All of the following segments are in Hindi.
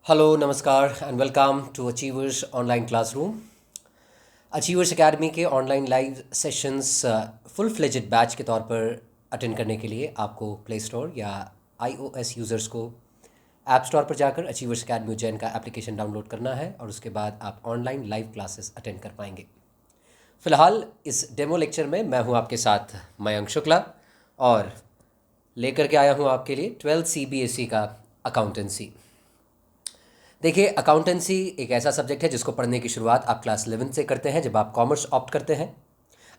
हेलो नमस्कार and welcome to Achievers online classroom. Achievers Academy के online live sessions full fledged batch के तौर पर अटेंड करने के लिए आपको प्ले स्टोर या आईओएस यूज़र्स को ऐप स्टोर पर जाकर अचीवर्स एकेडमी उज्जैन का एप्लीकेशन डाउनलोड करना है और उसके बाद आप ऑनलाइन लाइव क्लासेस अटेंड कर पाएंगे। फ़िलहाल इस डेमो लेक्चर में मैं हूं आपके साथ मयंक शुक्ला और लेकर के आया हूं आपके लिए 12th CBSE का अकाउंटेंसी। देखिए, अकाउंटेंसी एक ऐसा सब्जेक्ट है जिसको पढ़ने की शुरुआत आप क्लास 11 से करते हैं जब आप कॉमर्स ऑप्ट करते हैं।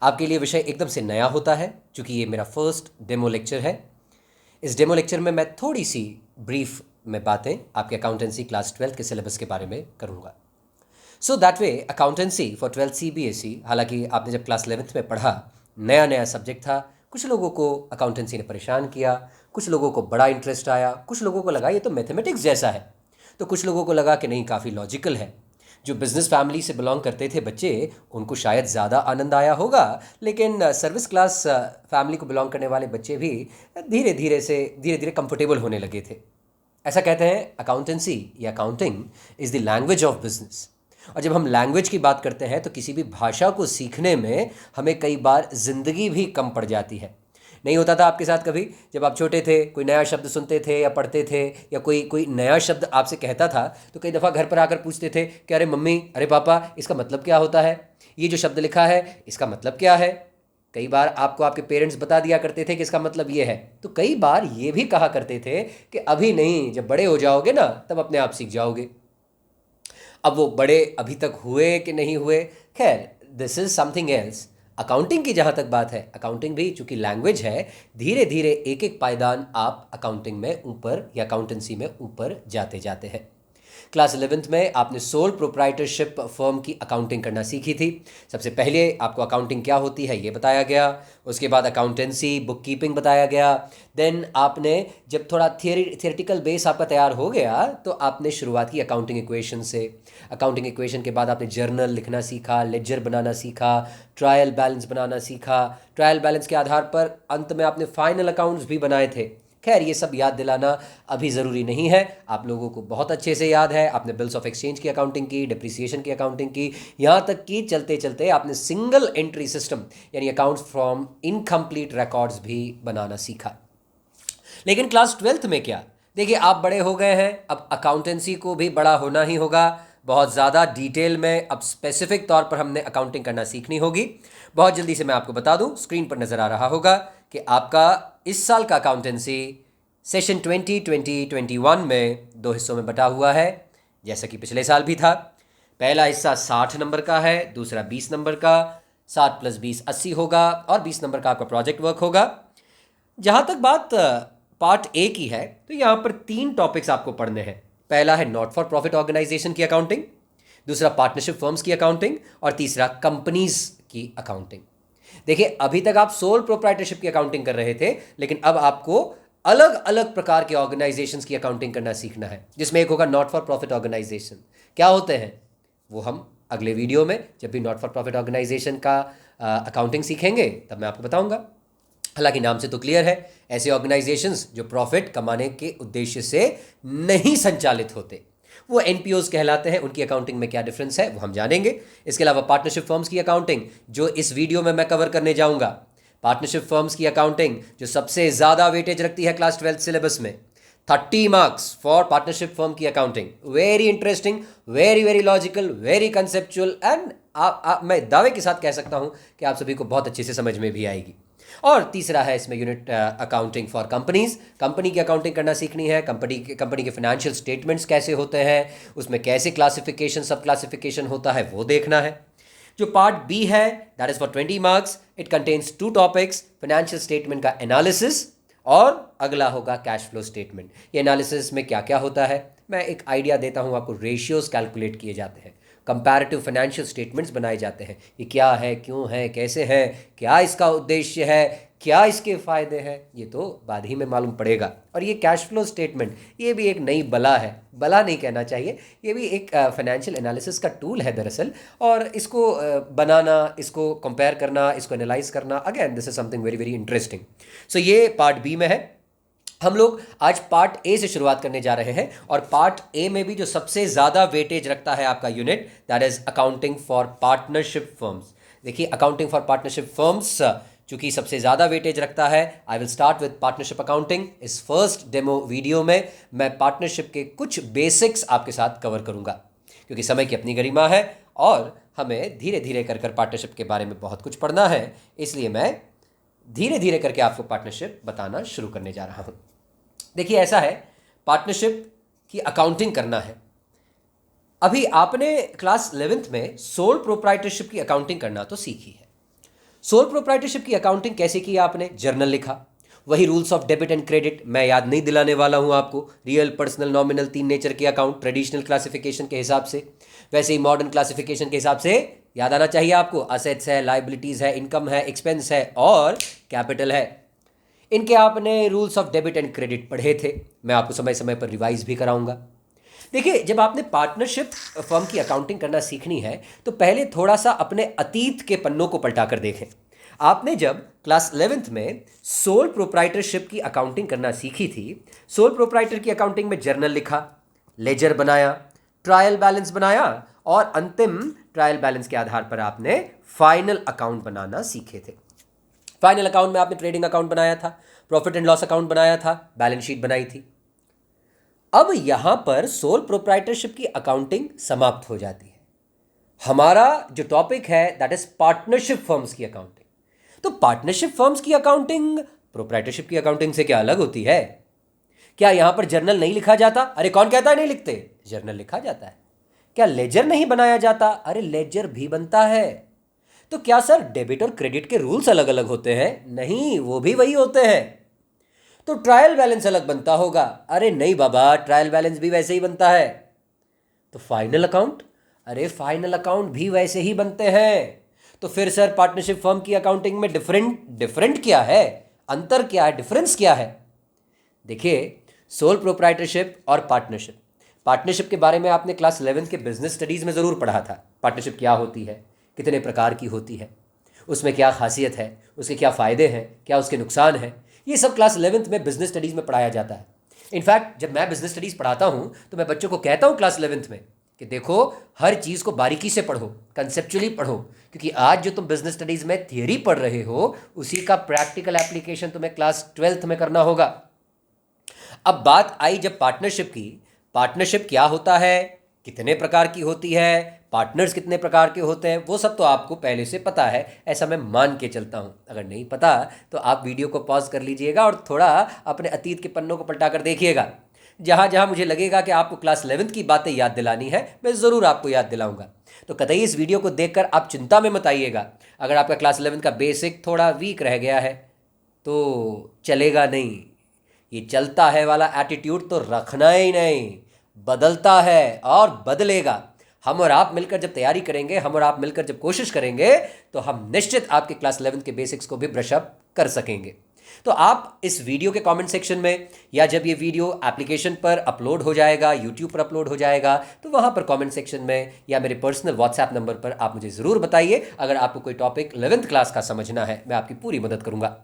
आपके लिए विषय एकदम से नया होता है क्योंकि ये मेरा फर्स्ट डेमो लेक्चर है। इस डेमो लेक्चर में मैं थोड़ी सी ब्रीफ में बातें आपके अकाउंटेंसी क्लास 12 के सिलेबस के बारे में करूँगा। So that way accountancy for 12th CBSE, हालांकि आपने जब क्लास 11th में पढ़ा, नया नया सब्जेक्ट था। कुछ लोगों को अकाउंटेंसी ने परेशान किया, कुछ लोगों को बड़ा इंटरेस्ट आया, कुछ लोगों को लगा ये तो मैथमेटिक्स जैसा है, तो कुछ लोगों को लगा कि नहीं, काफ़ी लॉजिकल है। जो बिज़नेस फैमिली से बिलोंग करते थे बच्चे, उनको शायद ज़्यादा आनंद आया होगा, लेकिन सर्विस क्लास फैमिली को बिलोंग करने वाले बच्चे भी धीरे धीरे कंफर्टेबल होने लगे थे। ऐसा कहते हैं अकाउंटेंसी या accounting is the language of business. और जब हम लैंग्वेज की बात करते हैं तो किसी भी भाषा को सीखने में हमें कई बार ज़िंदगी भी कम पड़ जाती है। नहीं होता था आपके साथ कभी, जब आप छोटे थे, कोई नया शब्द सुनते थे या पढ़ते थे या कोई कोई नया शब्द आपसे कहता था, तो कई दफ़ा घर पर आकर पूछते थे कि अरे मम्मी, अरे पापा, इसका मतलब क्या होता है, ये जो शब्द लिखा है इसका मतलब क्या है। कई बार आपको आपके पेरेंट्स बता दिया करते थे कि इसका मतलब ये है। तो कई बार ये भी कहा करते थे कि अभी नहीं, जब बड़े हो जाओगे ना तब अपने आप सीख जाओगे। अब वो बड़े अभी तक हुए कि नहीं हुए, खैर this is something else. Accounting की जहाँ तक बात है, अकाउंटिंग भी चूंकि लैंग्वेज है, धीरे धीरे एक एक पायदान आप अकाउंटिंग में ऊपर या अकाउंटेंसी में ऊपर जाते जाते हैं। क्लास 11th में आपने सोल प्रोप्राइटरशिप फर्म की अकाउंटिंग करना सीखी थी। सबसे पहले आपको अकाउंटिंग क्या होती है ये बताया गया, उसके बाद अकाउंटेंसी बुक कीपिंग बताया गया। देन आपने जब थोड़ा थियरेटिकल बेस आपका तैयार हो गया तो आपने शुरुआत की अकाउंटिंग इक्वेशन से। अकाउंटिंग इक्वेशन के बाद आपने जर्नल लिखना सीखा, लेजर बनाना सीखा, ट्रायल बैलेंस बनाना सीखा। ट्रायल बैलेंस के आधार पर अंत में आपने फाइनल अकाउंट्स भी बनाए थे। खैर, ये सब याद दिलाना अभी ज़रूरी नहीं है, आप लोगों को बहुत अच्छे से याद है। आपने बिल्स ऑफ एक्सचेंज की अकाउंटिंग की, डिप्रिसिएशन की अकाउंटिंग की, यहाँ तक कि चलते चलते आपने सिंगल एंट्री सिस्टम यानी अकाउंट्स फ्रॉम इनकम्प्लीट रिकॉर्ड्स भी बनाना सीखा। लेकिन क्लास 12th में क्या, देखिए आप बड़े हो गए हैं, अब अकाउंटेंसी को भी बड़ा होना ही होगा। बहुत ज़्यादा डिटेल में अब स्पेसिफिक तौर पर हमने अकाउंटिंग करना सीखनी होगी। बहुत जल्दी से मैं आपको बता दूं, स्क्रीन पर नज़र आ रहा होगा कि आपका इस साल का अकाउंटेंसी सेशन 2020-21 में दो हिस्सों में बटा हुआ है, जैसा कि पिछले साल भी था। पहला हिस्सा 60 नंबर का है, दूसरा 20 नंबर का। 60 + 20 80 होगा और 20 नंबर का आपका प्रोजेक्ट वर्क होगा। जहाँ तक बात पार्ट ए की है, तो यहाँ पर 3 टॉपिक्स आपको पढ़ने हैं। पहला है नॉट फॉर प्रॉफिट ऑर्गेनाइजेशन की अकाउंटिंग, दूसरा पार्टनरशिप फर्म्स की अकाउंटिंग और तीसरा कंपनीज की अकाउंटिंग। देखिए, अभी तक आप सोल प्रोप्राइटरशिप की अकाउंटिंग कर रहे थे, लेकिन अब आपको अलग अलग प्रकार के ऑर्गेनाइजेशंस की अकाउंटिंग करना सीखना है, जिसमें एक होगा नॉट फॉर प्रॉफिट ऑर्गेनाइजेशन। क्या होते हैं वो हम अगले वीडियो में, जब भी नॉट फॉर प्रॉफिट ऑर्गेनाइजेशन का अकाउंटिंग सीखेंगे तब मैं आपको बताऊंगा। हालांकि नाम से तो क्लियर है, ऐसे ऑर्गेनाइजेशंस जो प्रॉफिट कमाने के उद्देश्य से नहीं संचालित होते, वो एनपीओज कहलाते हैं। उनकी अकाउंटिंग में क्या डिफरेंस है वो हम जानेंगे। इसके अलावा पार्टनरशिप फर्म्स की अकाउंटिंग, जो इस वीडियो में मैं कवर करने जाऊंगा। पार्टनरशिप फर्म्स की अकाउंटिंग जो सबसे ज़्यादा वेटेज रखती है क्लास 12th सिलेबस में, 30 मार्क्स फॉर पार्टनरशिप फर्म की accounting. Very interesting, very very logical, very conceptual and मैं दावे के साथ कह सकता हूं कि आप सभी को बहुत अच्छे से समझ में भी आएगी। और तीसरा है इसमें unit accounting for companies. Company की अकाउंटिंग करना सीखनी है। कंपनी के फाइनेंशियल स्टेटमेंट्स कैसे होते हैं, उसमें कैसे क्लासिफिकेशन सब क्लासिफिकेशन होता है वो देखना है। जो पार्ट बी है, that is for 20 marks. It contains 2 topics, financial statement का एनालिसिस और अगला होगा कैश फ्लो स्टेटमेंट। ये एनालिसिस में क्या क्या होता है, मैं एक आइडिया देता हूँ आपको। रेशियोज कैलकुलेट किए जाते हैं, कंपैरेटिव फाइनेंशियल स्टेटमेंट्स बनाए जाते हैं। ये क्या है, क्यों है, कैसे है, क्या इसका उद्देश्य है, क्या इसके फ़ायदे हैं, ये तो बाद ही में मालूम पड़ेगा। और ये कैश फ्लो स्टेटमेंट, ये भी एक नई बला है, बला नहीं कहना चाहिए, ये भी एक फाइनेंशियल एनालिसिस का टूल है दरअसल। और इसको बनाना, इसको कंपेयर करना, इसको एनालाइज करना, again this is something very very interesting. So ये पार्ट बी में है। हम लोग आज पार्ट ए से शुरुआत करने जा रहे हैं और पार्ट ए में भी जो सबसे ज़्यादा वेटेज रखता है आपका unit, that is accounting for partnership firms. देखिए, अकाउंटिंग फॉर पार्टनरशिप फर्म्स चूंकि सबसे ज़्यादा वेटेज रखता है, I will start with partnership accounting. इस फर्स्ट डेमो वीडियो में मैं पार्टनरशिप के कुछ बेसिक्स आपके साथ कवर करूंगा, क्योंकि समय की अपनी गरिमा है और हमें धीरे धीरे कर कर पार्टनरशिप के बारे में बहुत कुछ पढ़ना है। इसलिए मैं धीरे धीरे करके आपको पार्टनरशिप बताना शुरू करने जा रहा हूँ। देखिए, ऐसा है, पार्टनरशिप की अकाउंटिंग करना है। अभी आपने क्लास 11th में सोल प्रोप्राइटरशिप की अकाउंटिंग करना तो सीखी है। सोल प्रोप्राइटरशिप की अकाउंटिंग कैसे की आपने? जर्नल लिखा, वही rules of debit and credit मैं याद नहीं दिलाने वाला हूं आपको। रियल, पर्सनल, नॉमिनल, तीन नेचर के अकाउंट ट्रेडिशनल क्लासिफिकेशन के हिसाब से, वैसे ही मॉडर्न क्लासिफिकेशन के हिसाब से याद आना चाहिए आपको। असेट्स है, लाइबिलिटीज है, इनकम है, एक्सपेंस है और कैपिटल है। इनके आपने rules of debit and credit पढ़े थे, मैं आपको समय समय पर रिवाइज भी कराऊंगा। देखिए, जब आपने पार्टनरशिप फर्म की अकाउंटिंग करना सीखनी है तो पहले थोड़ा सा अपने अतीत के पन्नों को पलटा कर देखें। आपने जब क्लास 11th में सोल प्रोप्राइटरशिप की अकाउंटिंग करना सीखी थी, सोल प्रोप्राइटर की अकाउंटिंग में जर्नल लिखा, लेजर बनाया, ट्रायल बैलेंस बनाया और अंतिम ट्रायल बैलेंस के आधार पर आपने फाइनल अकाउंट बनाना सीखे थे। फाइनल अकाउंट में आपने ट्रेडिंग अकाउंट बनाया था, प्रॉफिट एंड लॉस अकाउंट बनाया था, बैलेंस शीट बनाई थी। अब यहां पर सोल प्रोप्राइटरशिप की अकाउंटिंग समाप्त हो जाती है। हमारा जो टॉपिक है दैट इज पार्टनरशिप फर्म्स की अकाउंटिंग। तो पार्टनरशिप फर्म्स की अकाउंटिंग प्रोप्राइटरशिप की अकाउंटिंग से क्या अलग होती है? क्या यहां पर जर्नल नहीं लिखा जाता? अरे कौन कहता है नहीं लिखते, जर्नल लिखा जाता है। क्या लेजर नहीं बनाया जाता? अरे लेजर भी बनता है। तो क्या सर डेबिट और क्रेडिट के रूल्स अलग अलग होते हैं? नहीं, वो भी वही होते हैं। तो ट्रायल बैलेंस अलग बनता होगा? अरे नहीं बाबा, ट्रायल बैलेंस भी वैसे ही बनता है। तो फाइनल अकाउंट? अरे फाइनल अकाउंट भी वैसे ही बनते हैं। तो फिर सर पार्टनरशिप फर्म की अकाउंटिंग में डिफरेंट क्या है, अंतर क्या है, डिफरेंस क्या है? देखिए, सोल प्रोप्राइटरशिप और पार्टनरशिप के बारे में आपने क्लास 11th के बिजनेस स्टडीज में ज़रूर पढ़ा था। पार्टनरशिप क्या होती है, कितने प्रकार की होती है, उसमें क्या खासियत है, उसके क्या फ़ायदे हैं, क्या उसके नुकसान हैं, ये सब क्लास 11th में बिजनेस स्टडीज़ में पढ़ाया जाता है। इनफैक्ट जब मैं बिजनेस स्टडीज़ पढ़ाता हूँ तो मैं बच्चों को कहता हूँ क्लास 11th में कि देखो, हर चीज़ को बारीकी से पढ़ो, कंसेप्चुअली पढ़ो, क्योंकि आज जो तुम बिजनेस स्टडीज़ में थियरी पढ़ रहे हो उसी का प्रैक्टिकल एप्लीकेशन तुम्हें क्लास 12th में करना होगा। अब बात आई जब पार्टनरशिप की, पार्टनरशिप क्या होता है, कितने प्रकार की होती है, पार्टनर्स कितने प्रकार के होते हैं, वो सब तो आपको पहले से पता है, ऐसा मैं मान के चलता हूँ। अगर नहीं पता तो आप वीडियो को पॉज कर लीजिएगा और थोड़ा अपने अतीत के पन्नों को पलटा कर देखिएगा। जहाँ जहाँ मुझे लगेगा कि आपको क्लास 11th की बातें याद दिलानी है, मैं ज़रूर आपको याद दिलाऊंगा। तो कतई इस वीडियो को देखकर आप चिंता में मत आइएगा। अगर आपका क्लास 11th का बेसिक थोड़ा वीक रह गया है तो चलेगा नहीं। ये चलता है वाला एटीट्यूड तो रखना ही नहीं, बदलता है और बदलेगा। हम और आप मिलकर जब तैयारी करेंगे, हम और आप मिलकर जब कोशिश करेंगे तो हम निश्चित आपके क्लास 11th के बेसिक्स को भी ब्रश अप कर सकेंगे। तो आप इस वीडियो के कमेंट सेक्शन में या जब ये वीडियो एप्लीकेशन पर अपलोड हो जाएगा, यूट्यूब पर अपलोड हो जाएगा, तो वहाँ पर कमेंट सेक्शन में या मेरे पर्सनल व्हाट्सएप नंबर पर आप मुझे ज़रूर बताइए। अगर आपको कोई टॉपिक 11th क्लास का समझना है, मैं आपकी पूरी मदद करूँगा।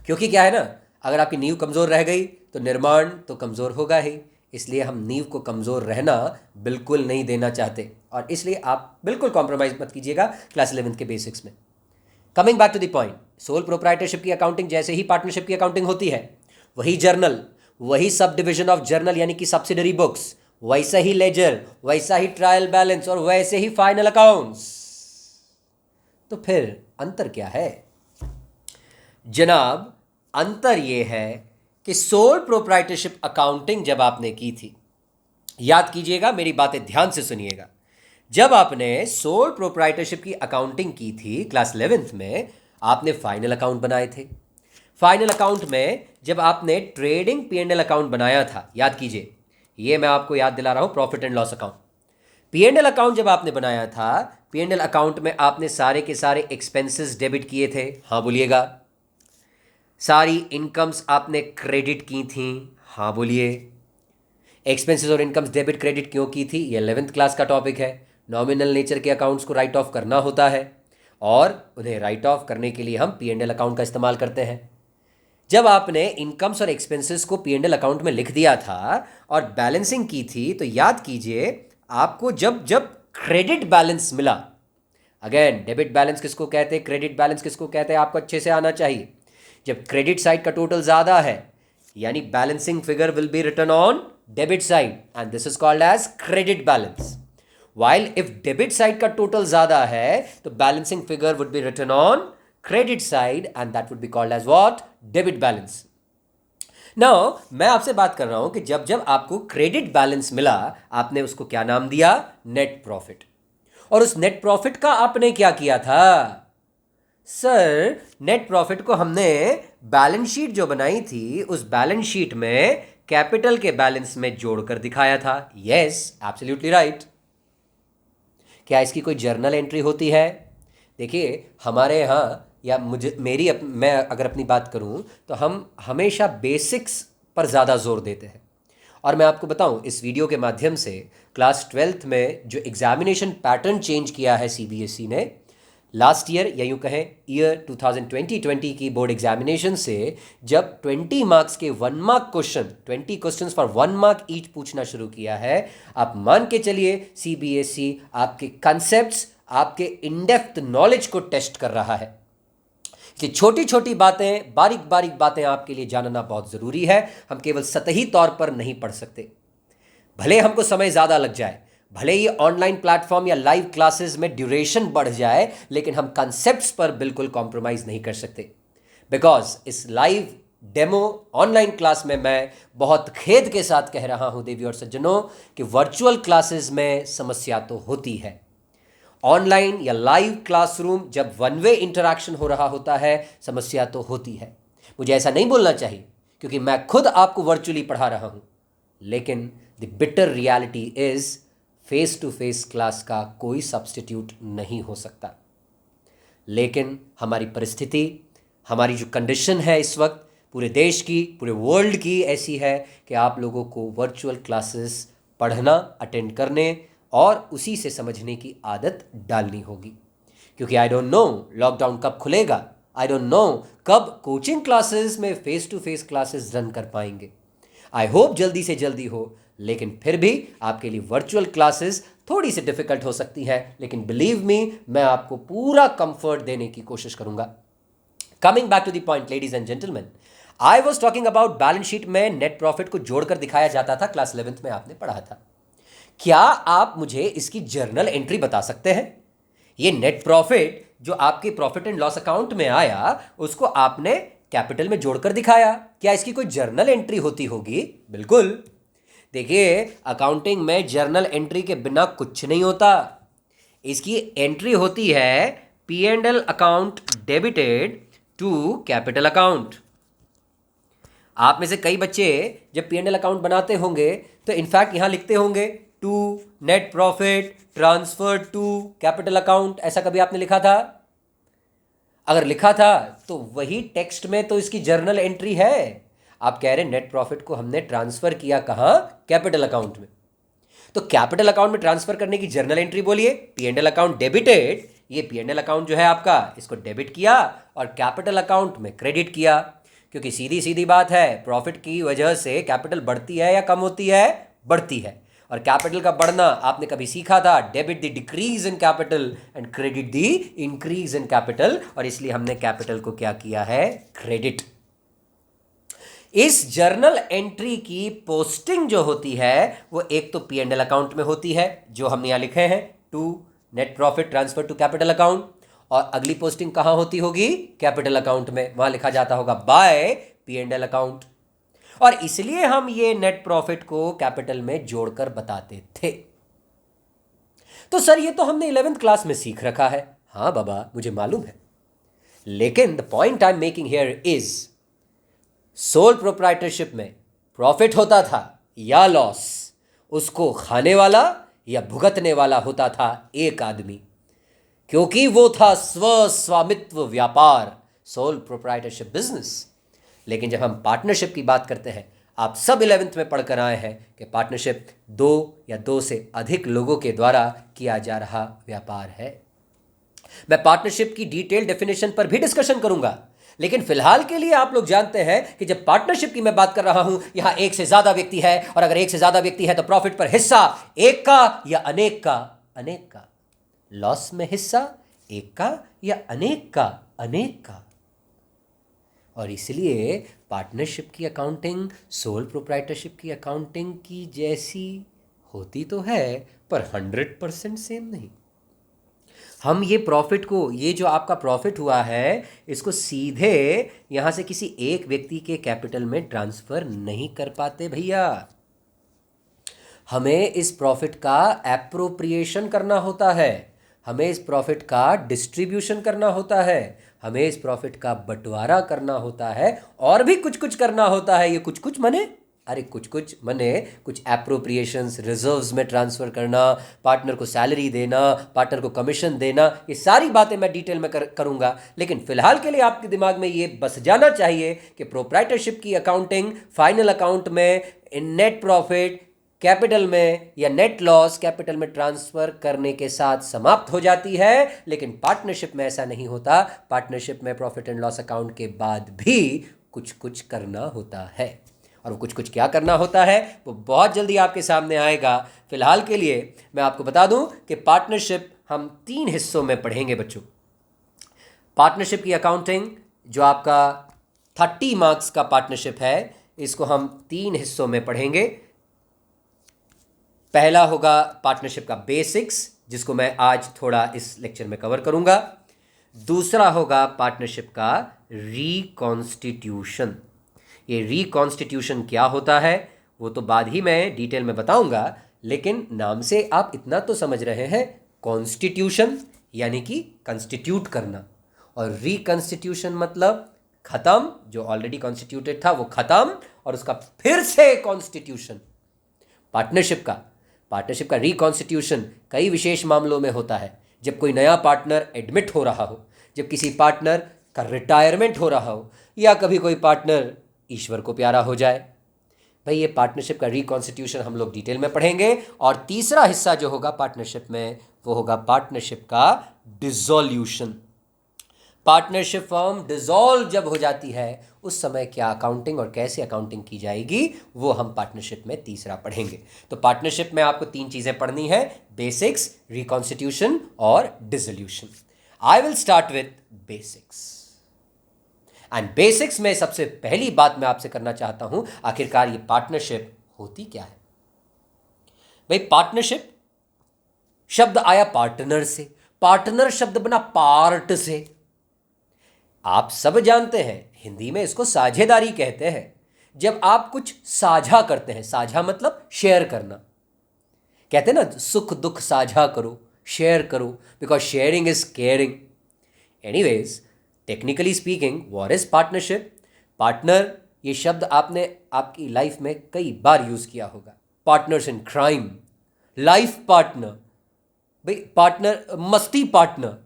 क्योंकि क्या है ना, अगर आपकी नींव कमज़ोर रह गई तो निर्माण तो कमज़ोर होगा ही। इसलिए हम नींव को कमज़ोर रहना बिल्कुल नहीं देना चाहते और इसलिए आप बिल्कुल कॉम्प्रोमाइज़ मत कीजिएगा क्लास 11th के बेसिक्स में। Coming back to the point, sole proprietorship की अकाउंटिंग जैसे ही पार्टनरशिप की अकाउंटिंग होती है, वही जर्नल, वही सब डिविजन ऑफ जर्नल यानी कि सब्सिडरी बुक्स, वैसा ही लेजर, वैसा ही ट्रायल बैलेंस और वैसे ही फाइनल अकाउंट्स। तो फिर अंतर क्या है जनाब? अंतर यह है कि सोल प्रोप्राइटरशिप अकाउंटिंग जब आपने की थी, याद कीजिएगा, मेरी बातें ध्यान से सुनिएगा, जब आपने सोल प्रोप्राइटरशिप की अकाउंटिंग की थी क्लास 11th में, आपने फाइनल अकाउंट बनाए थे। फाइनल अकाउंट में जब आपने ट्रेडिंग P&L अकाउंट बनाया था, याद कीजिए, ये मैं आपको याद दिला रहा हूं, profit and loss account. P&L account जब आपने बनाया था, P&L अकाउंट में आपने सारे के सारे एक्सपेंसेस डेबिट किए थे, हाँ बोलिएगा। सारी इनकम्स आपने क्रेडिट की थी, हाँ बोलिए। एक्सपेंसेस और इनकम्स डेबिट क्रेडिट क्यों की थी? ये 11th क्लास का टॉपिक है। नॉमिनल नेचर के अकाउंट्स को राइट ऑफ करना होता है और उन्हें राइट ऑफ करने के लिए हम P&L अकाउंट का इस्तेमाल करते हैं। जब आपने इनकम्स और एक्सपेंसेस को P&L अकाउंट में लिख दिया था और बैलेंसिंग की थी, तो याद कीजिए आपको जब जब क्रेडिट बैलेंस मिला, अगेन डेबिट बैलेंस किसको कहते हैं, क्रेडिट बैलेंस किसको कहते हैं, आपको अच्छे से आना चाहिए। जब क्रेडिट साइड का टोटल ज़्यादा है यानी balancing figure will be written on debit side and this is called as credit balance. while if debit side का टोटल ज़्यादा है तो balancing figure would be written on credit side and that would be called as what, debit balance. Now मैं आपसे बात कर रहा हूं कि जब जब आपको क्रेडिट बैलेंस मिला आपने उसको क्या नाम दिया, नेट प्रॉफिट। और उस नेट प्रॉफिट का आपने क्या किया था सर, नेट प्रॉफिट को हमने बैलेंस शीट जो बनाई थी उस बैलेंस शीट में कैपिटल के बैलेंस में जोड़कर दिखाया था। Yes, absolutely right. क्या इसकी कोई जर्नल एंट्री होती है? देखिए हमारे यहाँ या मैं अगर अपनी बात करूँ तो हम हमेशा बेसिक्स पर ज़्यादा जोर देते हैं। और मैं आपको बताऊं इस वीडियो के माध्यम से क्लास 12th में जो एग्जामिनेशन पैटर्न चेंज किया है CBSE ने लास्ट ईयर या यूँ कहें ईयर 2020 की बोर्ड एग्जामिनेशन से, जब 20 मार्क्स के 1 mark question 20 questions for 1 mark each पूछना शुरू किया है, आप मान के चलिए CBSE आपके कंसेप्ट्स, आपके इनडेप्थ नॉलेज को टेस्ट कर रहा है। कि छोटी छोटी बातें, बारीक बारीक बातें आपके लिए जानना बहुत ज़रूरी है। हम केवल सतही तौर पर नहीं पढ़ सकते, भले हमको समय ज़्यादा लग जाए, भले ही ऑनलाइन प्लेटफॉर्म या लाइव क्लासेस में ड्यूरेशन बढ़ जाए, लेकिन हम कंसेप्ट्स पर बिल्कुल कॉम्प्रोमाइज़ नहीं कर सकते। बिकॉज इस लाइव डेमो ऑनलाइन क्लास में मैं बहुत खेद के साथ कह रहा हूं देवी और सज्जनों कि वर्चुअल क्लासेस में समस्या तो होती है। ऑनलाइन या लाइव क्लासरूम जब वन वे इंटरैक्शन हो रहा होता है समस्या तो होती है। मुझे ऐसा नहीं बोलना चाहिए क्योंकि मैं खुद आपको वर्चुअली पढ़ा रहा हूं, लेकिन the bitter reality is face to face class का कोई सब्स्टिट्यूट नहीं हो सकता। लेकिन हमारी परिस्थिति, हमारी जो कंडीशन है इस वक्त पूरे देश की, पूरे वर्ल्ड की ऐसी है कि आप लोगों को वर्चुअल क्लासेस पढ़ना, अटेंड करने और उसी से समझने की आदत डालनी होगी। क्योंकि आई डोंट नो लॉकडाउन कब खुलेगा, आई डोंट नो कब कोचिंग क्लासेस में face to face classes run कर पाएंगे। आई होप जल्दी से जल्दी हो, लेकिन फिर भी आपके लिए वर्चुअल क्लासेस थोड़ी सी डिफिकल्ट हो सकती हैं, लेकिन बिलीव मी मैं आपको पूरा कंफर्ट देने की कोशिश करूंगा। Coming back to the point ladies and gentleman, I was talking about balance sheet में नेट प्रॉफिट को जोड़कर दिखाया जाता था। क्लास 11th में आपने पढ़ा था। क्या आप मुझे इसकी जर्नल एंट्री बता सकते हैं? ये नेट प्रॉफिट जो आपके प्रॉफिट एंड लॉस अकाउंट में आया उसको आपने कैपिटल में जोड़कर दिखाया, क्या इसकी कोई जर्नल एंट्री होती होगी? बिल्कुल। देखिए अकाउंटिंग में जर्नल एंट्री के बिना कुछ नहीं होता। इसकी एंट्री होती है P&L account debited to capital account. आप में से कई बच्चे जब P&L अकाउंट बनाते होंगे तो इनफैक्ट यहां लिखते होंगे to net profit transfer to capital account. ऐसा कभी आपने लिखा था? अगर लिखा था तो वही टेक्स्ट में तो इसकी जर्नल एंट्री है। आप कह रहे हैं नेट प्रॉफिट को हमने ट्रांसफर किया कहां? कैपिटल अकाउंट में। तो कैपिटल अकाउंट में ट्रांसफर करने की जर्नल एंट्री बोलिए। P&L अकाउंट डेबिटेड, ये P&L अकाउंट जो है आपका, इसको डेबिट किया और कैपिटल अकाउंट में क्रेडिट किया। क्योंकि सीधी सीधी बात है, प्रॉफिट की वजह से कैपिटल बढ़ती है या कम होती है? बढ़ती है। और कैपिटल का बढ़ना आपने कभी सीखा था, debit the decrease in capital and credit the increase in capital, और इसलिए हमने कैपिटल को क्या किया है? क्रेडिट। इस जर्नल एंट्री की पोस्टिंग जो होती है वो एक तो P&L अकाउंट में होती है जो हमने यहां लिखे हैं to net profit transfer to capital account, और अगली पोस्टिंग कहां होती होगी? कैपिटल अकाउंट में। वहां लिखा जाता होगा बाय P&L अकाउंट। और इसलिए हम ये नेट प्रॉफिट को कैपिटल में जोड़कर बताते थे। तो सर ये तो हमने 11th क्लास में सीख रखा है। हाँ बाबा मुझे मालूम है, लेकिन the point I am making here is sole proprietorship में प्रॉफिट होता था या लॉस, उसको खाने वाला या भुगतने वाला होता था एक आदमी, क्योंकि वो था स्वामित्व व्यापार, सोल प्रोप्राइटरशिप बिजनेस। लेकिन जब हम पार्टनरशिप की बात करते हैं, आप सब 11th में पढ़कर आए हैं कि पार्टनरशिप दो या दो से अधिक लोगों के द्वारा किया जा रहा व्यापार है। मैं पार्टनरशिप की डिटेल डेफिनेशन पर भी डिस्कशन करूंगा, लेकिन फिलहाल के लिए आप लोग जानते हैं कि जब पार्टनरशिप की मैं बात कर रहा हूं, यहां एक से ज्यादा व्यक्ति है, और अगर एक से ज्यादा व्यक्ति है तो प्रॉफिट पर हिस्सा एक का या अनेक का, अनेक का। लॉस में हिस्सा एक का या अनेक का, अनेक का। और इसलिए पार्टनरशिप की अकाउंटिंग सोल प्रोप्राइटरशिप की अकाउंटिंग की जैसी होती तो है, पर 100% सेम नहीं। हम ये प्रॉफिट को, ये जो आपका प्रॉफिट हुआ है, इसको सीधे यहां से किसी एक व्यक्ति के कैपिटल में ट्रांसफर नहीं कर पाते भैया। हमें इस प्रॉफिट का एप्रोप्रिएशन करना होता है, हमें इस प्रॉफिट का डिस्ट्रीब्यूशन करना होता है, हमें इस प्रॉफिट का बंटवारा करना होता है, और भी कुछ कुछ करना होता है। ये कुछ कुछ मने, अरे कुछ कुछ मने कुछ एप्रोप्रिएशंस, रिजर्व्स में ट्रांसफ़र करना, पार्टनर को सैलरी देना, पार्टनर को कमीशन देना, ये सारी बातें मैं डिटेल में करूंगा। लेकिन फिलहाल के लिए आपके दिमाग में ये बस जाना चाहिए कि प्रोप्राइटरशिप की अकाउंटिंग फाइनल अकाउंट में नेट प्रॉफिट कैपिटल में या नेट लॉस कैपिटल में ट्रांसफर करने के साथ समाप्त हो जाती है। लेकिन पार्टनरशिप में ऐसा नहीं होता। पार्टनरशिप में प्रॉफिट एंड लॉस अकाउंट के बाद भी कुछ कुछ करना होता है, और वो कुछ कुछ क्या करना होता है वो बहुत जल्दी आपके सामने आएगा। फिलहाल के लिए मैं आपको बता दूं कि पार्टनरशिप हम 3 हिस्सों में पढ़ेंगे बच्चों। पार्टनरशिप की अकाउंटिंग जो आपका 30 मार्क्स का पार्टनरशिप है, इसको हम 3 हिस्सों में पढ़ेंगे। पहला होगा पार्टनरशिप का बेसिक्स, जिसको मैं आज थोड़ा इस लेक्चर में कवर करूंगा। दूसरा होगा पार्टनरशिप का रिकॉन्स्टिट्यूशन। ये रिकॉन्स्टिट्यूशन क्या होता है वो तो बाद ही मैं डिटेल में बताऊंगा, लेकिन नाम से आप इतना तो समझ रहे हैं, कॉन्स्टिट्यूशन यानी कि कंस्टिट्यूट करना, और रिकॉन्स्टिट्यूशन मतलब खत्म, जो ऑलरेडी कॉन्स्टिट्यूटेड था वो खत्म और उसका फिर से कॉन्स्टिट्यूशन। पार्टनरशिप का रिकॉन्स्टिट्यूशन कई विशेष मामलों में होता है। जब कोई नया पार्टनर एडमिट हो रहा हो, जब किसी पार्टनर का रिटायरमेंट हो रहा हो, या कभी कोई पार्टनर ईश्वर को प्यारा हो जाए। भाई ये पार्टनरशिप का रिकॉन्स्टिट्यूशन हम लोग डिटेल में पढ़ेंगे। और तीसरा हिस्सा जो होगा पार्टनरशिप में वो होगा पार्टनरशिप का डिसॉल्यूशन। पार्टनरशिप फर्म डिसॉल्व जब हो जाती है उस समय क्या अकाउंटिंग और कैसे अकाउंटिंग की जाएगी वो हम पार्टनरशिप में तीसरा पढ़ेंगे। तो पार्टनरशिप में आपको 3 चीज़ें पढ़नी है, बेसिक्स, रिकॉन्स्टिट्यूशन और dissolution. I will start with basics. And basics में सबसे पहली बात मैं आपसे करना चाहता हूं, आखिरकार ये पार्टनरशिप होती क्या है। भाई पार्टनरशिप शब्द आया पार्टनर से, पार्टनर शब्द बना पार्ट से। आप सब जानते हैं हिंदी में इसको साझेदारी कहते हैं। जब आप कुछ साझा करते हैं, साझा मतलब शेयर करना, कहते हैं ना सुख दुख साझा करो, शेयर करो, because sharing is caring. Anyways, technically speaking, what is partnership? Partner ये शब्द आपने आपकी लाइफ में कई बार यूज किया होगा। Partners in crime, life partner, भाई पार्टनर, मस्ती partner,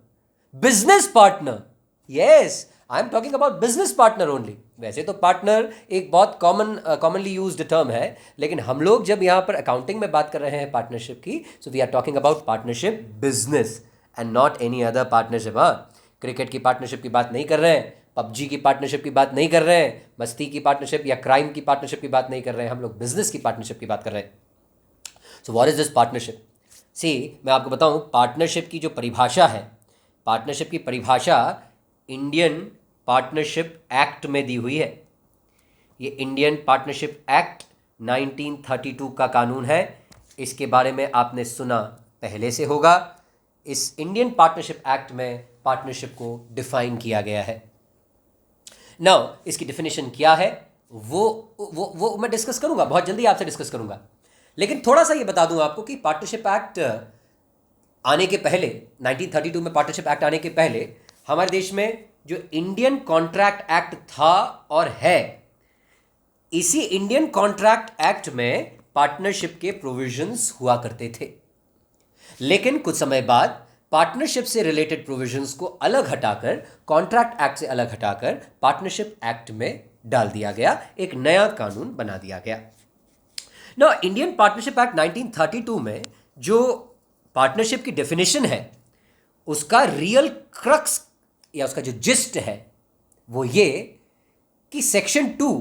business partner. Yes, I am talking about business partner only. वैसे तो पार्टनर एक बहुत कॉमनली यूज्ड टर्म है, लेकिन हम लोग जब यहाँ पर अकाउंटिंग में बात कर रहे हैं पार्टनरशिप की, so we are talking about partnership business and not any other partnership. Cricket की पार्टनरशिप की बात नहीं कर रहे हैं, पबजी की पार्टनरशिप की बात नहीं कर रहे हैं, मस्ती की पार्टनरशिप या क्राइम की पार्टनरशिप की बात नहीं कर रहे हैं, हम लोग बिजनेस की पार्टनरशिप की बात कर रहे हैं। So what is this partnership? See, मैं आपको बताऊं, पार्टनरशिप की जो परिभाषा है, पार्टनरशिप की परिभाषा इंडियन पार्टनरशिप एक्ट में दी हुई है। ये इंडियन पार्टनरशिप एक्ट 1932 का कानून है। इसके बारे में आपने सुना पहले से होगा। इस इंडियन पार्टनरशिप एक्ट में पार्टनरशिप को डिफाइन किया गया है। नाउ इसकी डेफिनेशन क्या है वो मैं डिस्कस करूंगा, बहुत जल्दी आपसे डिस्कस करूंगा। लेकिन थोड़ा सा ये बता दूं आपको कि पार्टनरशिप एक्ट आने के पहले, 1932 में पार्टनरशिप एक्ट आने के पहले हमारे देश में जो इंडियन कॉन्ट्रैक्ट एक्ट था और है, इसी इंडियन कॉन्ट्रैक्ट एक्ट में पार्टनरशिप के प्रोविजंस हुआ करते थे। लेकिन कुछ समय बाद पार्टनरशिप से रिलेटेड प्रोविजंस को अलग हटाकर, कॉन्ट्रैक्ट एक्ट से अलग हटाकर पार्टनरशिप एक्ट में डाल दिया गया, एक नया कानून बना दिया गया। ना इंडियन पार्टनरशिप एक्ट 1932 में जो पार्टनरशिप की डेफिनेशन है, उसका रियल क्रक्स या उसका जो जिस्ट है वो ये कि सेक्शन 2,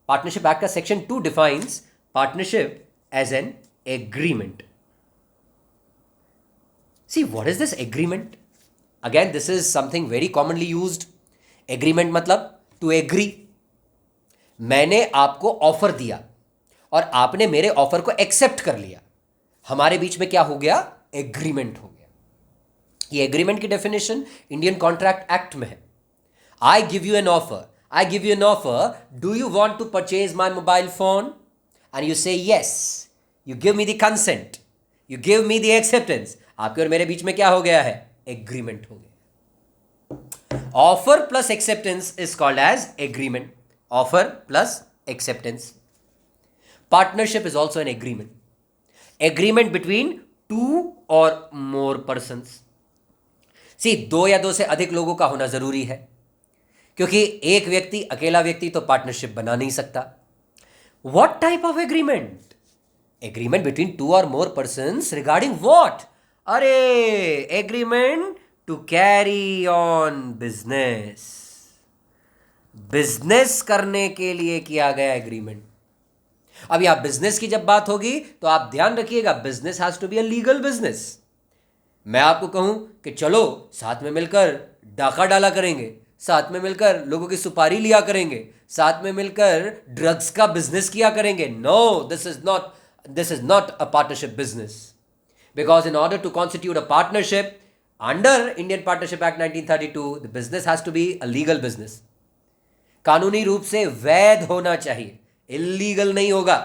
पार्टनरशिप एक्ट का section 2 defines partnership as an agreement. See what is this agreement? Again this is something very commonly used. Agreement मतलब टू एग्री. मैंने आपको ऑफर दिया और आपने मेरे ऑफर को एक्सेप्ट कर लिया. हमारे बीच में क्या हो गया? एग्रीमेंट हो गया. ये एग्रीमेंट की डेफिनेशन इंडियन कॉन्ट्रैक्ट एक्ट में है. I give you an offer. I give you an offer. Do you want to purchase my mobile phone? And you say yes. You give me the consent. You give me the acceptance. आपके और मेरे बीच में क्या हो गया है? Agreement हो गया. Offer plus acceptance is called as agreement. Offer plus acceptance. Partnership is also an agreement. Agreement between two or more persons. See, दो या दो से अधिक लोगों का होना जरूरी है, क्योंकि एक व्यक्ति, अकेला व्यक्ति तो पार्टनरशिप बना नहीं सकता. What type of agreement? Agreement between two और मोर पर्सन्स रिगार्डिंग व्हाट? अरे, agreement to carry on business. Business करने के लिए किया गया एग्रीमेंट. अब यहां बिजनेस की जब बात होगी तो आप ध्यान रखिएगा, business has to be a legal business. मैं आपको कहूं कि चलो साथ में मिलकर डाका डाला करेंगे, साथ में मिलकर लोगों की सुपारी लिया करेंगे, साथ में मिलकर ड्रग्स का बिजनेस किया करेंगे. No, this is not a partnership business. Because in order to constitute a partnership under Indian partnership act 1932, the business has to be a legal business. कानूनी रूप से वैध होना चाहिए, इलीगल नहीं होगा.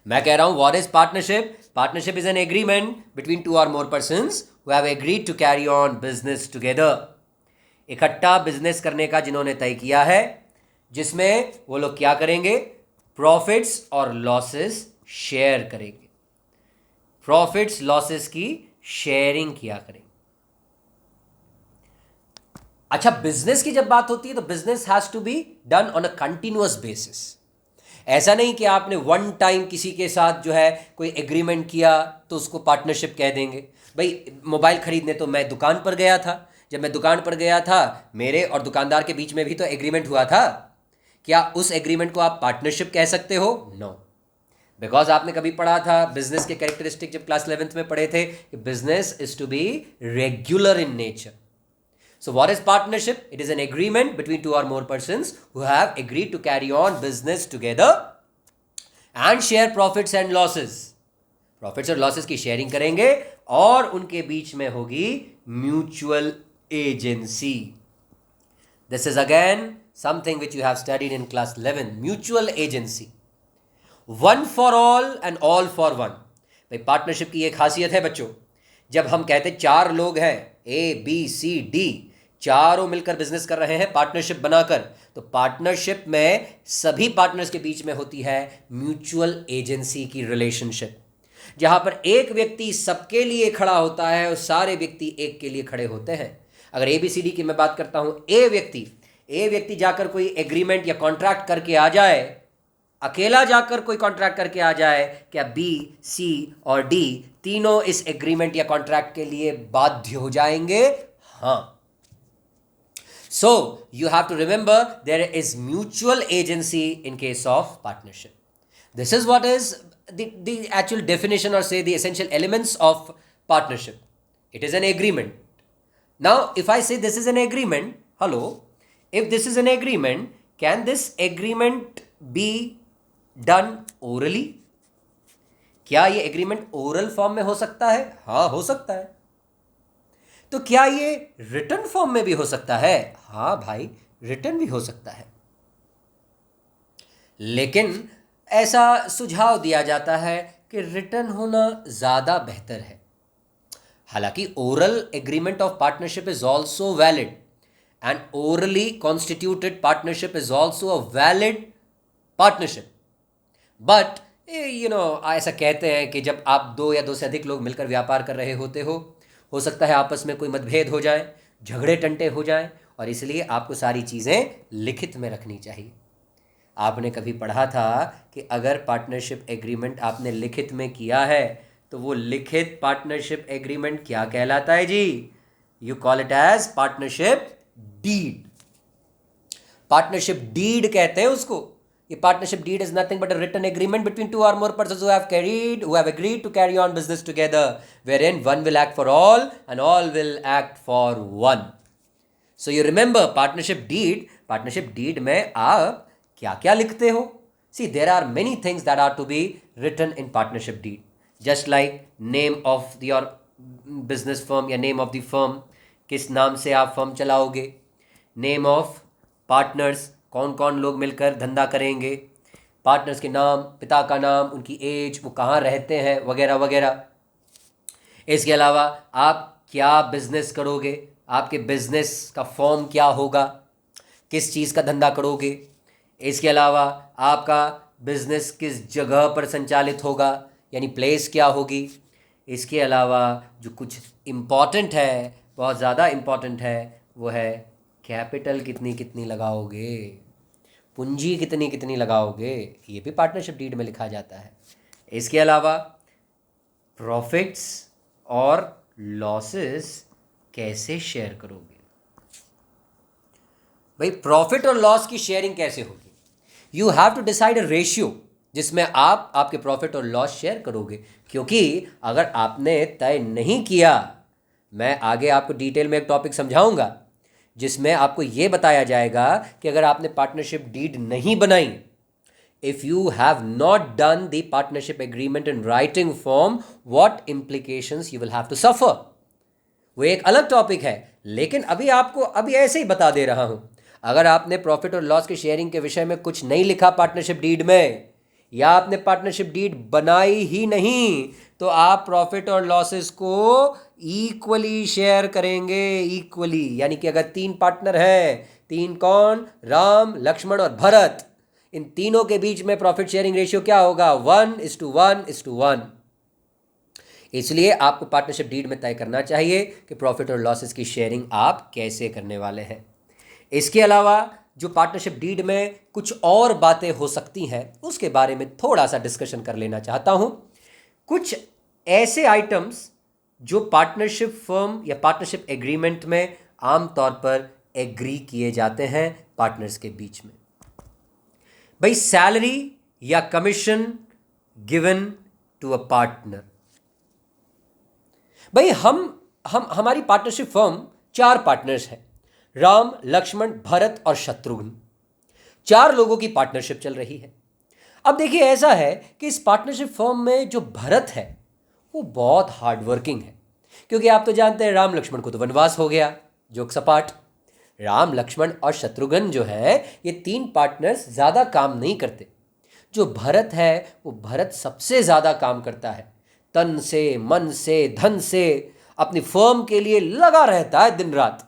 मैं कह रहा हूं, what is partnership? Partnership is an agreement between two और more persons who have agreed to carry on business together. इकट्ठा बिजनेस करने का जिन्होंने तय किया है, जिसमें वो लोग क्या करेंगे? प्रॉफिट्स और लॉसेस शेयर करेंगे. प्रॉफिट्स लॉसेस की शेयरिंग किया करेंगे. अच्छा, बिजनेस की जब बात होती है तो business has to be done on a continuous basis. ऐसा नहीं कि आपने वन टाइम किसी के साथ जो है कोई एग्रीमेंट किया तो उसको पार्टनरशिप कह देंगे. भाई, मोबाइल खरीदने तो मैं दुकान पर गया था. जब मैं दुकान पर गया था, मेरे और दुकानदार के बीच में भी तो एग्रीमेंट हुआ था. क्या उस एग्रीमेंट को आप पार्टनरशिप कह सकते हो? नो. बिकॉज आपने कभी पढ़ा था बिजनेस के कैरेक्टरिस्टिक, जब क्लास 11th में पढ़े थे, कि business is to be regular in nature. So what is partnership? It is an agreement between two or more persons who have agreed to carry on business together and share profits and losses. Profits और losses की sharing करेंगे और उनके बीच में होगी mutual agency. This is again something which you have studied in class 11. Mutual agency. One for all and all for one. भाई, पार्टनरशिप की एक खासियत है बच्चों, जब हम कहते चार लोग हैं, ABCD, चारों मिलकर बिजनेस कर रहे हैं पार्टनरशिप बनाकर, तो पार्टनरशिप में सभी पार्टनर्स के बीच में होती है म्यूचुअल एजेंसी की रिलेशनशिप, जहां पर एक व्यक्ति सबके लिए खड़ा होता है और सारे व्यक्ति एक के लिए खड़े होते हैं. अगर ABCD की मैं बात करता हूं, ए व्यक्ति जाकर कोई एग्रीमेंट या कॉन्ट्रैक्ट करके आ जाए, अकेला जाकर कोई कॉन्ट्रैक्ट करके आ जाए, क्या B, C और D तीनों इस एग्रीमेंट या कॉन्ट्रैक्ट के लिए बाध्य हो जाएंगे? हाँ. So you have to remember there is mutual agency in case of partnership. This is what is the actual definition, or say the essential elements of partnership. It is an agreement. Now if I say this is an agreement, hello, if this is an agreement, can this agreement be done orally? क्या ये एग्रीमेंट ओरल फॉर्म में हो सकता है? हाँ, हो सकता है. तो क्या ये रिटन फॉर्म में भी हो सकता है? हाँ भाई, रिटन भी हो सकता है. लेकिन ऐसा सुझाव दिया जाता है कि रिटन होना ज़्यादा बेहतर है. हालांकि oral agreement of partnership is also valid and orally constituted partnership is also a valid partnership. But ऐसा कहते हैं कि जब आप दो या दो से अधिक लोग मिलकर व्यापार कर रहे होते हो सकता है आपस में कोई मतभेद हो जाए, झगड़े टंटे हो जाएं, और इसलिए आपको सारी चीज़ें लिखित में रखनी चाहिए. आपने कभी पढ़ा था कि अगर पार्टनरशिप एग्रीमेंट आपने लिखित में किया है तो वो लिखित पार्टनरशिप एग्रीमेंट क्या कहलाता है जी? You call it as partnership deed. Partnership deed कहते हैं उसको। ये partnership deed is nothing but a written agreement between two और more persons who have agreed to carry on business together, wherein one will act for all and all will act for one. So you remember partnership deed में आप क्या क्या लिखते हो? See, there are many things that are to be written in partnership deed. Just like name of your business firm या name of the firm, किस नाम से आप फर्म चलाओगे, नेम ऑफ पार्टनर्स, कौन कौन लोग मिलकर धंधा करेंगे, पार्टनर्स के नाम, पिता का नाम, उनकी एज, वो कहाँ रहते हैं, वगैरह वगैरह। इसके अलावा आप क्या बिजनेस करोगे, आपके बिजनेस का फॉर्म क्या होगा, किस चीज़ का धंधा करोगे। इसके अलावा आपका बिजनेस किस जगह पर संचालित होगा, यानी प्लेस क्या होगी। इसके अलावा जो कुछ इम्पॉर्टेंट है, बहुत ज़्यादा इम्पॉर्टेंट है, वो है कैपिटल कितनी कितनी लगाओगे, पूंजी कितनी कितनी लगाओगे, ये भी पार्टनरशिप डीड में लिखा जाता है। इसके अलावा प्रॉफिट्स और लॉसेस कैसे शेयर करोगे। भाई प्रॉफिट और लॉस की शेयरिंग कैसे होगी? You have to decide a ratio जिसमें आप आपके प्रॉफिट और लॉस शेयर करोगे, क्योंकि अगर आपने तय नहीं किया, मैं आगे आपको डिटेल में एक टॉपिक समझाऊंगा जिसमें आपको यह बताया जाएगा कि अगर आपने पार्टनरशिप डीड नहीं बनाई, if you have not done the partnership agreement in writing form, what implications you will have to suffer. वो एक अलग टॉपिक है, लेकिन अभी ऐसे ही बता दे रहा हूं। अगर आपने प्रॉफिट और लॉस की शेयरिंग के विषय में कुछ नहीं लिखा पार्टनरशिप डीड में, या आपने पार्टनरशिप डीड बनाई ही नहीं, तो आप प्रॉफिट और लॉसेस को इक्वली शेयर करेंगे, इक्वली। यानी कि अगर 3 पार्टनर हैं, 3 कौन, राम, लक्ष्मण और भरत, इन तीनों के बीच में प्रॉफिट शेयरिंग रेशियो क्या होगा, 1:1:1। इसलिए आपको पार्टनरशिप डीड में तय करना चाहिए कि प्रॉफिट और लॉसेस की शेयरिंग आप कैसे करने वाले हैं। इसके अलावा जो पार्टनरशिप डीड में कुछ और बातें हो सकती हैं, उसके बारे में थोड़ा सा डिस्कशन कर लेना चाहता हूं। कुछ ऐसे आइटम्स जो पार्टनरशिप फर्म या पार्टनरशिप एग्रीमेंट में आमतौर पर एग्री किए जाते हैं पार्टनर्स के बीच में। भाई सैलरी या commission given to a partner. भाई हमारी पार्टनरशिप फर्म 4 पार्टनर्स हैं, राम, लक्ष्मण, भरत और शत्रुघ्न। 4 लोगों की पार्टनरशिप चल रही है। अब देखिए ऐसा है कि इस पार्टनरशिप फर्म में जो भरत है वो बहुत हार्ड वर्किंग है, क्योंकि आप तो जानते हैं राम लक्ष्मण को तो वनवास हो गया, जोक सपाट। राम, लक्ष्मण और शत्रुघ्न जो है, ये 3 पार्टनर्स ज़्यादा काम नहीं करते। जो भरत है वो भरत सबसे ज़्यादा काम करता है, तन से, मन से, धन से अपनी फर्म के लिए लगा रहता है दिन रात।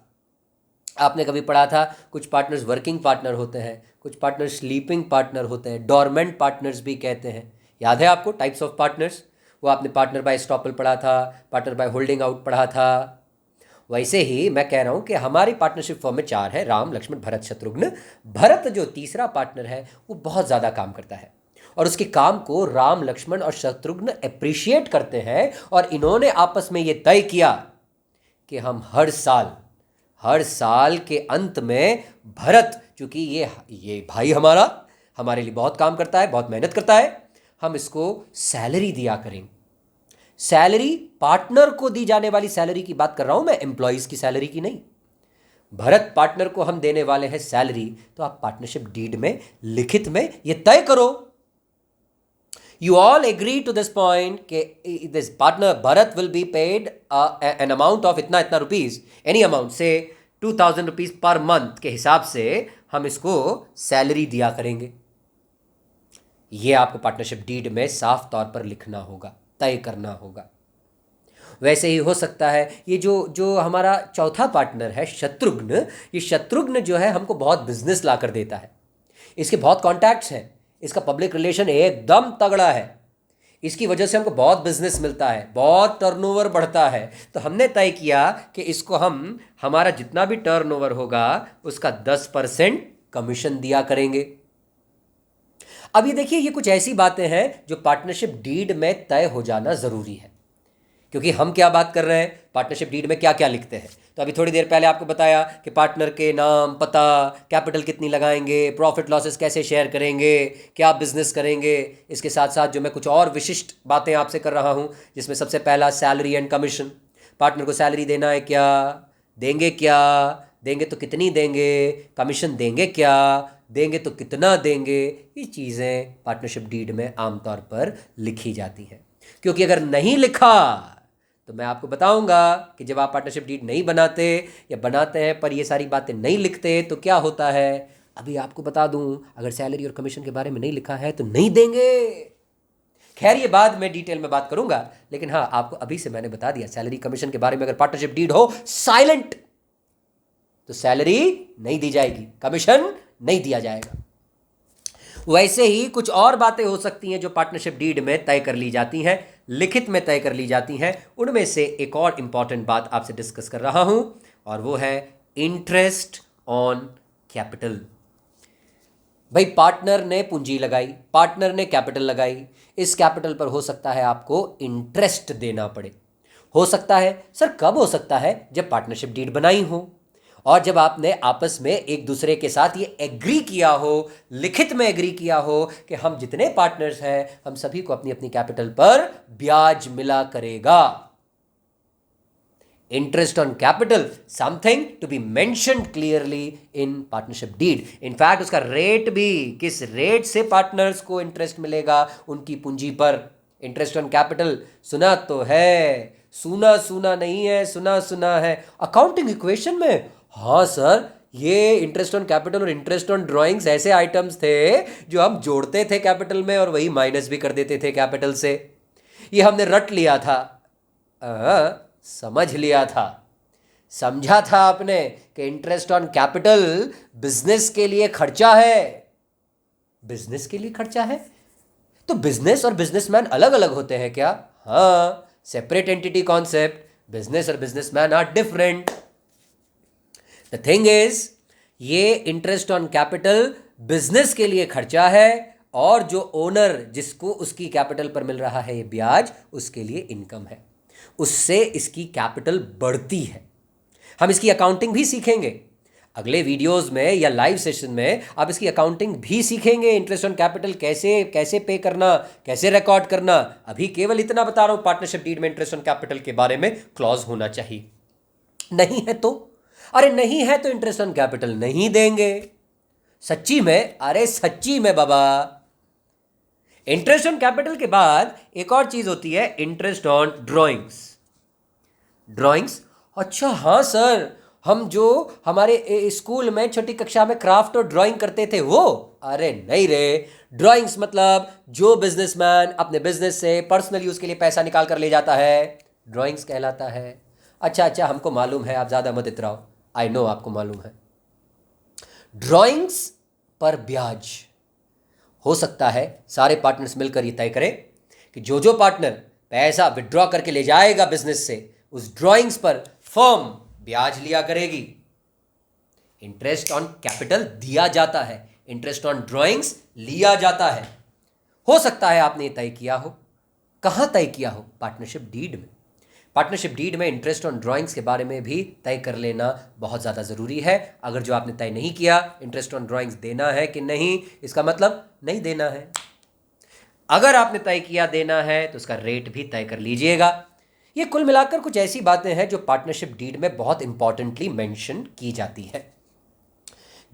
आपने कभी पढ़ा था कुछ पार्टनर्स वर्किंग पार्टनर होते हैं, कुछ पार्टनर्स स्लीपिंग पार्टनर होते हैं, डोरमेंट पार्टनर्स भी कहते हैं। याद है आपको टाइप्स ऑफ पार्टनर्स? वो आपने पार्टनर बाय स्टॉपल पढ़ा था, पार्टनर बाय होल्डिंग आउट पढ़ा था। वैसे ही मैं कह रहा हूँ कि हमारी पार्टनरशिप फर्म में 4 है, राम, लक्ष्मण, भरत, शत्रुघ्न। भरत जो तीसरा पार्टनर है वो बहुत ज़्यादा काम करता है, और उसके काम को राम, लक्ष्मण और शत्रुघ्न अप्रिशिएट करते हैं। और इन्होंने आपस में ये तय किया कि हम हर साल के अंत में भरत, चूंकि ये भाई हमारे लिए बहुत काम करता है, बहुत मेहनत करता है, हम इसको सैलरी दिया करेंगे। सैलरी पार्टनर को दी जाने वाली सैलरी की बात कर रहा हूं मैं, एम्प्लॉइज की सैलरी की नहीं। भरत पार्टनर को हम देने वाले हैं सैलरी, तो आप पार्टनरशिप डीड में लिखित में ये तय करो, you all agree to this point कि this partner Bharat will be paid an amount of इतना rupees, any amount, say 2000 rupees per month के हिसाब से हम इसको सैलरी दिया करेंगे। ये आपको पार्टनरशिप डीड में साफ तौर पर लिखना होगा, तय करना होगा। वैसे ही हो सकता है ये जो हमारा चौथा पार्टनर है शत्रुघ्न, ये शत्रुघ्न जो है हमको बहुत बिजनेस ला कर देता है, इसके बहुत कॉन्टैक्ट्स हैं, इसका पब्लिक रिलेशन एकदम तगड़ा है, इसकी वजह से हमको बहुत बिजनेस मिलता है, बहुत टर्नओवर बढ़ता है। तो हमने तय किया कि इसको हमारा जितना भी टर्नओवर होगा उसका 10% कमीशन दिया करेंगे। अब ये देखिए, ये कुछ ऐसी बातें हैं जो पार्टनरशिप डीड में तय हो जाना ज़रूरी है, क्योंकि हम क्या बात कर रहे हैं, पार्टनरशिप डीड में क्या क्या लिखते हैं। तो अभी थोड़ी देर पहले आपको बताया कि पार्टनर के नाम, पता, कैपिटल कितनी लगाएंगे, प्रॉफिट लॉसेस कैसे शेयर करेंगे, क्या बिजनेस करेंगे। इसके साथ साथ जो मैं कुछ और विशिष्ट बातें आपसे कर रहा हूँ, जिसमें सबसे पहला सैलरी एंड कमीशन। पार्टनर को सैलरी देना है क्या, देंगे क्या, देंगे तो कितनी देंगे, कमीशन देंगे क्या, देंगे तो कितना देंगे। ये चीज़ें पार्टनरशिप डीड में आमतौर पर लिखी जाती हैं, क्योंकि अगर नहीं लिखा तो मैं आपको बताऊंगा कि जब आप पार्टनरशिप डीड नहीं बनाते या बनाते हैं पर ये सारी बातें नहीं लिखते तो क्या होता है। अभी आपको बता दूं, अगर सैलरी और कमीशन के बारे में नहीं लिखा है तो नहीं देंगे। खैर ये बाद में डिटेल में बात करूंगा, लेकिन हाँ, आपको अभी से मैंने बता दिया सैलरी कमीशन के बारे में। अगर पार्टनरशिप डीड हो साइलेंट तो सैलरी नहीं दी जाएगी, कमीशन नहीं दिया जाएगा। वैसे ही कुछ और बातें हो सकती हैं जो पार्टनरशिप डीड में तय कर ली जाती हैं, लिखित में तय कर ली जाती हैं। उनमें से एक और इंपॉर्टेंट बात आपसे डिस्कस कर रहा हूं, और वो है इंटरेस्ट ऑन कैपिटल। भाई पार्टनर ने पूंजी लगाई, पार्टनर ने कैपिटल लगाई, इस कैपिटल पर हो सकता है आपको इंटरेस्ट देना पड़े। हो सकता है सर, कब हो सकता है? जब पार्टनरशिप डीड बनाई हो और जब आपने आपस में एक दूसरे के साथ ये एग्री किया हो, लिखित में एग्री किया हो कि हम जितने पार्टनर्स हैं हम सभी को अपनी अपनी कैपिटल पर ब्याज मिला करेगा। Interest on capital, something to be mentioned clearly in partnership deed. In fact उसका रेट भी, किस रेट से पार्टनर्स को इंटरेस्ट मिलेगा उनकी पूंजी पर। इंटरेस्ट ऑन कैपिटल सुना तो है, सुना सुना नहीं है, सुना सुना है अकाउंटिंग इक्वेशन में। हाँ सर, ये इंटरेस्ट ऑन कैपिटल और इंटरेस्ट ऑन ड्राइंग्स ऐसे आइटम्स थे जो हम जोड़ते थे कैपिटल में और वही माइनस भी कर देते थे कैपिटल से। ये हमने रट लिया था, समझ लिया था, समझा था आपने कि इंटरेस्ट ऑन कैपिटल बिजनेस के लिए खर्चा है। बिजनेस के लिए खर्चा है तो बिजनेस और बिजनेसमैन अलग अलग होते हैं क्या? हाँ, सेपरेट एंटिटी कॉन्सेप्ट। बिजनेस और businessman are different. The thing is, ये इंटरेस्ट ऑन कैपिटल बिजनेस के लिए खर्चा है और जो ओनर जिसको उसकी कैपिटल पर मिल रहा है ये ब्याज, उसके लिए इनकम है। उससे इसकी कैपिटल बढ़ती है। हम इसकी अकाउंटिंग भी सीखेंगे अगले वीडियोस में या लाइव सेशन में। आप इसकी अकाउंटिंग भी सीखेंगे, इंटरेस्ट ऑन कैपिटल कैसे कैसे पे करना, कैसे रिकॉर्ड करना। अभी केवल इतना बता रहा हूं, पार्टनरशिप डीड में इंटरेस्ट ऑन कैपिटल के बारे में क्लॉज होना चाहिए। नहीं है तो, अरे नहीं है तो इंटरेस्ट ऑन कैपिटल नहीं देंगे। सच्ची में, अरे सच्ची में बाबा। इंटरेस्ट ऑन कैपिटल के बाद एक और चीज होती है, इंटरेस्ट ऑन ड्रॉइंग्स। ड्रॉइंग्स, अच्छा हाँ सर, हम जो हमारे स्कूल में छोटी कक्षा में क्राफ्ट और ड्राइंग करते थे वो। अरे नहीं रे, ड्राइंग्स मतलब जो बिजनेसमैन अपने बिजनेस से पर्सनल यूज के लिए पैसा निकाल कर ले जाता है, ड्राइंग्स कहलाता है। अच्छा अच्छा, हमको मालूम है, आप ज़्यादा मत इतराओ, आई नो आपको मालूम है। ड्राइंग्स पर ब्याज हो सकता है सारे पार्टनर्स मिलकर ये तय करें कि जो जो पार्टनर पैसा विड्रॉ करके ले जाएगा बिजनेस से, उस ड्राइंग्स पर फर्म ब्याज लिया करेगी। इंटरेस्ट ऑन कैपिटल दिया जाता है, इंटरेस्ट ऑन ड्राइंग्स लिया जाता है। हो सकता है आपने तय किया हो। कहां तय किया हो? पार्टनरशिप डीड में। पार्टनरशिप डीड में इंटरेस्ट ऑन ड्राइंग्स के बारे में भी तय कर लेना बहुत ज़्यादा ज़रूरी है। अगर जो आपने तय नहीं किया, इंटरेस्ट ऑन ड्राइंग्स देना है कि नहीं, इसका मतलब नहीं देना है। अगर आपने तय किया देना है तो उसका रेट भी तय कर लीजिएगा। ये कुल मिलाकर कुछ ऐसी बातें हैं जो पार्टनरशिप डीड में बहुत इंपॉर्टेंटली मेंशन की जाती है,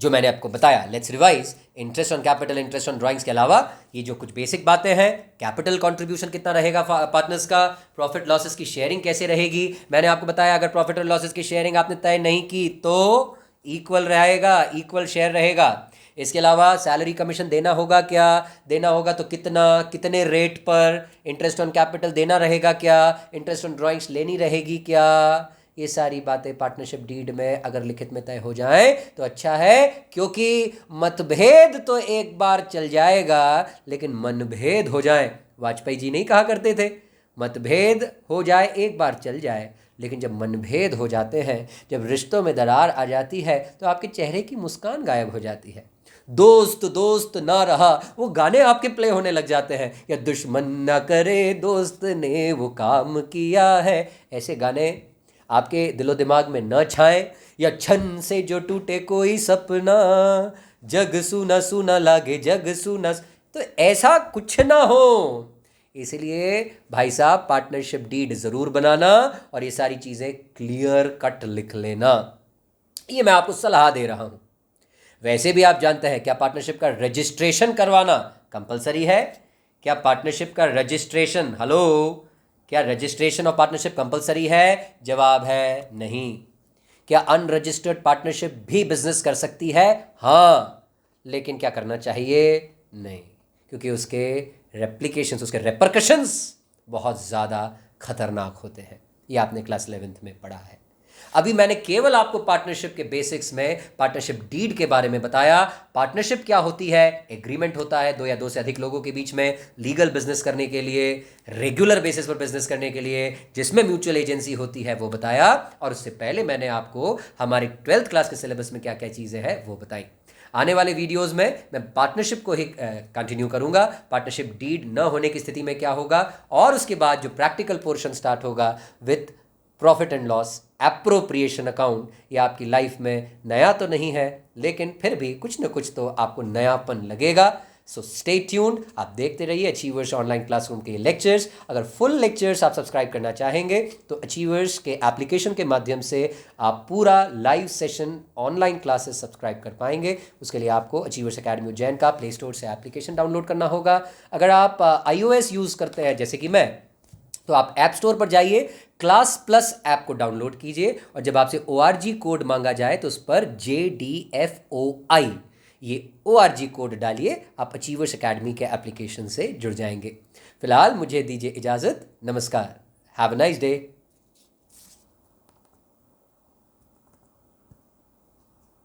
जो मैंने आपको बताया। Let's revise. Interest on capital, interest on drawings के अलावा ये जो कुछ बेसिक बातें हैं, कैपिटल कंट्रीब्यूशन कितना रहेगा पार्टनर्स का, प्रॉफिट लॉसेस की शेयरिंग कैसे रहेगी। मैंने आपको बताया अगर प्रॉफिट और लॉसेस की शेयरिंग आपने तय नहीं की तो इक्वल रहेगा, इक्वल शेयर रहेगा। इसके अलावा सैलरी कमीशन देना होगा क्या, देना होगा तो कितना, कितने रेट पर, इंटरेस्ट ऑन कैपिटल देना रहेगा क्या, इंटरेस्ट ऑन ड्राइंग्स लेनी रहेगी क्या। ये सारी बातें पार्टनरशिप डीड में अगर लिखित में तय हो जाए तो अच्छा है, क्योंकि मतभेद तो एक बार चल जाएगा लेकिन मनभेद हो जाए, वाजपेयी जी नहीं कहा करते थे, मतभेद हो जाए एक बार चल जाए, लेकिन जब मनभेद हो जाते हैं, जब रिश्तों में दरार आ जाती है तो आपके चेहरे की मुस्कान गायब हो जाती है। दोस्त दोस्त ना रहा, वो गाने आपके प्ले होने लग जाते हैं, या दुश्मन ना करे दोस्त ने वो काम किया है, ऐसे गाने आपके दिलो दिमाग में न छाए, या छन से जो टूटे कोई सपना, जग सुना सुना लागे जग सुना, तो ऐसा कुछ ना हो। इसलिए भाई साहब पार्टनरशिप डीड ज़रूर बनाना और ये सारी चीज़ें क्लियर कट लिख लेना, ये मैं आपको सलाह दे रहा हूँ। वैसे भी आप जानते हैं क्या पार्टनरशिप का रजिस्ट्रेशन करवाना कंपलसरी है? क्या पार्टनरशिप का रजिस्ट्रेशन, हेलो, क्या रजिस्ट्रेशन ऑफ पार्टनरशिप कंपलसरी है? जवाब है नहीं। क्या अनरजिस्टर्ड पार्टनरशिप भी बिजनेस कर सकती है? हाँ, लेकिन क्या करना चाहिए? नहीं, क्योंकि उसके रेप्लिकेशंस, उसके रेपरकशंस बहुत ज़्यादा खतरनाक होते हैं। ये आपने क्लास 11th में पढ़ा है। अभी मैंने केवल आपको पार्टनरशिप के बेसिक्स में पार्टनरशिप डीड के बारे में बताया। पार्टनरशिप क्या होती है? एग्रीमेंट होता है दो या दो से अधिक लोगों के बीच में लीगल बिजनेस करने के लिए, रेगुलर बेसिस पर बिजनेस करने के लिए, जिसमें म्यूचुअल एजेंसी होती है, वो बताया। और उससे पहले मैंने आपको हमारे 12th क्लास के सिलेबस में क्या क्या चीज़ें हैं वो बताई। आने वाले वीडियोस में मैं पार्टनरशिप को ही कंटिन्यू करूंगा, पार्टनरशिप डीड न होने की स्थिति में क्या होगा, और उसके बाद जो प्रैक्टिकल पोर्शन स्टार्ट होगा with profit and loss appropriation account. ये आपकी लाइफ में नया तो नहीं है, लेकिन फिर भी कुछ न कुछ तो आपको नयापन लगेगा। सो स्टे ट्यून्ड, आप देखते रहिए अचीवर्स ऑनलाइन क्लासरूम के लेक्चर्स। अगर फुल लेक्चर्स आप सब्सक्राइब करना चाहेंगे तो अचीवर्स के एप्लीकेशन के माध्यम से आप पूरा live session online classes subscribe कर पाएंगे। उसके लिए आपको अचीवर्स अकेडमी उज्जैन का प्ले स्टोर से एप्लीकेशन डाउनलोड करना होगा। अगर आप iOS यूज़ करते हैं जैसे कि मैं, तो आप ऐप स्टोर पर जाइए, क्लास प्लस ऐप को डाउनलोड कीजिए, और जब आपसे ORG कोड मांगा जाए तो उस पर JDFOI ये ORG कोड डालिए, आप अचीवर्स अकेडमी के एप्लीकेशन से जुड़ जाएंगे। फिलहाल मुझे दीजिए इजाज़त, नमस्कार, हैव अ नाइस डे।